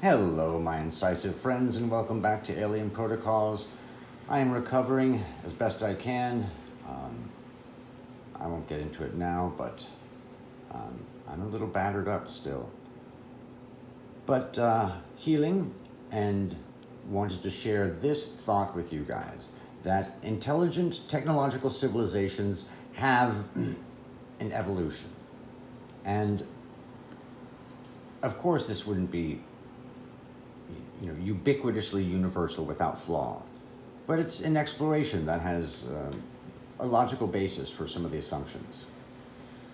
Hello, my incisive friends, and welcome back to Alien Protocols. I am recovering as best I can. I won't get into it now, but I'm a little battered up still. But healing, and wanted to share this thought with you guys, that intelligent technological civilizations have an evolution. And of course this wouldn't be ubiquitously universal without flaw. But it's an exploration that has a logical basis for some of the assumptions.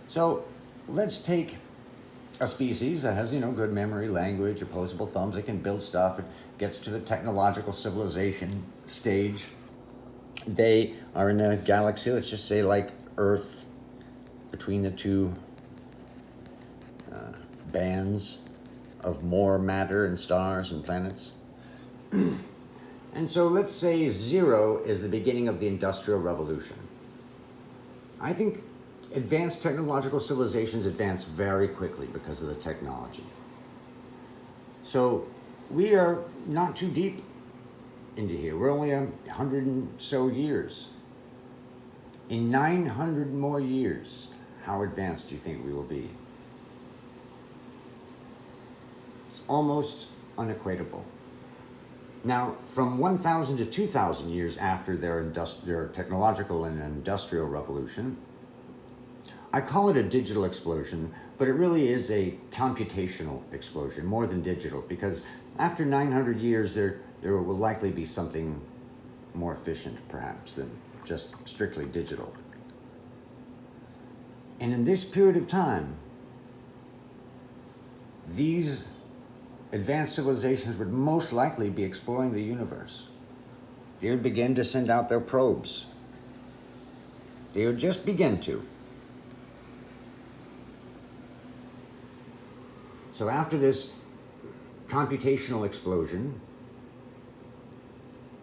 So let's take a species that has, good memory, language, opposable thumbs. It can build stuff. It gets to the technological civilization stage. They are in a galaxy, let's just say like Earth, between the two bands of more matter and stars and planets. And so let's say 0 is the beginning of the Industrial Revolution. I think advanced technological civilizations advance very quickly because of the technology. So we are not too deep into here. We're only 100 and so years. In 900 more years, how advanced do you think we will be? It's almost unequatable. Now, from 1,000 to 2,000 years after their technological and industrial revolution, I call it a digital explosion, but it really is a computational explosion, more than digital, because after 900 years, there will likely be something more efficient, perhaps, than just strictly digital. And in this period of time, these advanced civilizations would most likely be exploring the universe. They would begin to send out their probes. They would just begin to. So after this computational explosion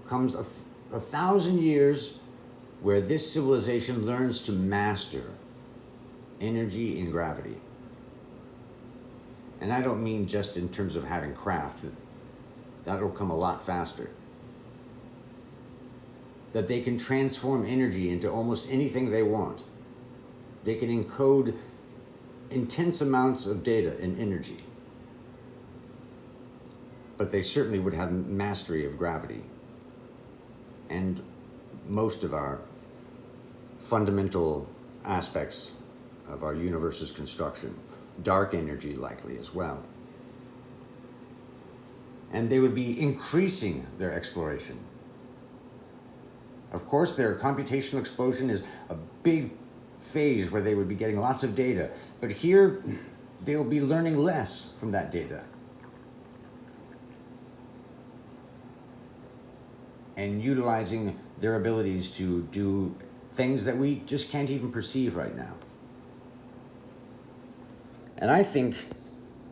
comes a 1,000 years where this civilization learns to master energy and gravity. And I don't mean just in terms of having craft. That'll come a lot faster. That they can transform energy into almost anything they want. They can encode intense amounts of data in energy. But they certainly would have mastery of gravity and most of our fundamental aspects of our universe's construction. Dark energy likely as well. And they would be increasing their exploration. Of course, their computational explosion is a big phase where they would be getting lots of data, but here they will be learning less from that data. And utilizing their abilities to do things that we just can't even perceive right now. And I think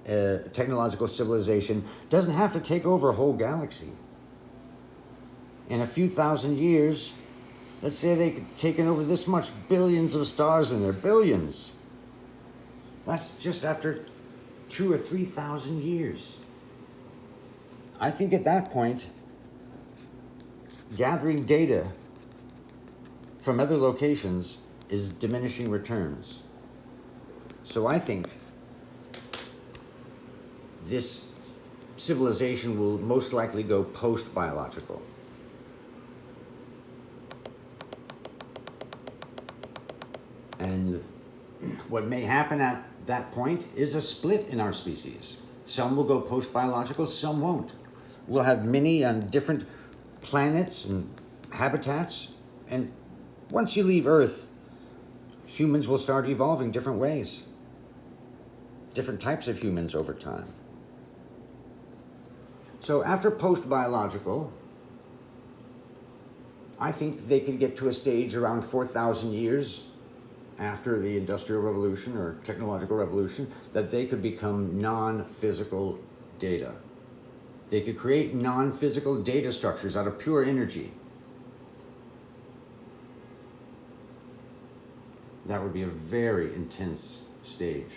technological civilization doesn't have to take over a whole galaxy. In a few thousand years, let's say they could taken over this much, billions of stars in there, billions. That's just after 2,000 or 3,000 years. I think at that point, gathering data from other locations is diminishing returns. So I think this civilization will most likely go post-biological. And what may happen at that point is a split in our species. Some will go post-biological, some won't. We'll have many on different planets and habitats, and once you leave Earth, humans will start evolving different ways. Different types of humans over time. So after post-biological, I think they could get to a stage around 4,000 years after the Industrial Revolution or Technological Revolution that they could become non-physical data. They could create non-physical data structures out of pure energy. That would be a very intense stage.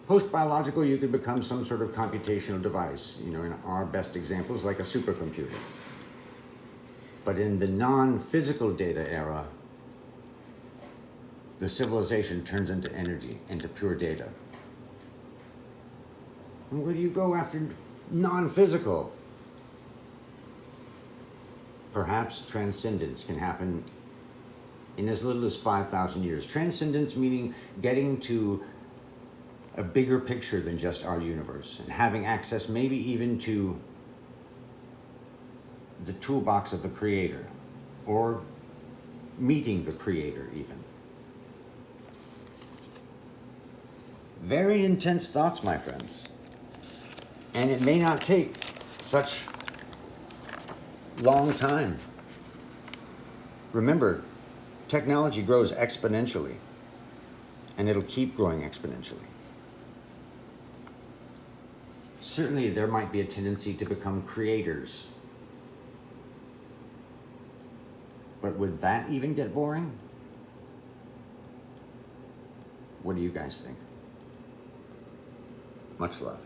Post-biological, you could become some sort of computational device. You know, in our best examples, like a supercomputer. But in the non-physical data era, the civilization turns into energy, into pure data. And where do you go after non-physical? Perhaps transcendence can happen in as little as 5,000 years. Transcendence meaning getting to a bigger picture than just our universe and having access maybe even to the toolbox of the creator or meeting the creator even. Very intense thoughts, my friends. And it may not take such long time. Remember, technology grows exponentially, and it'll keep growing exponentially. Certainly, there might be a tendency to become creators. But would that even get boring? What do you guys think? Much love.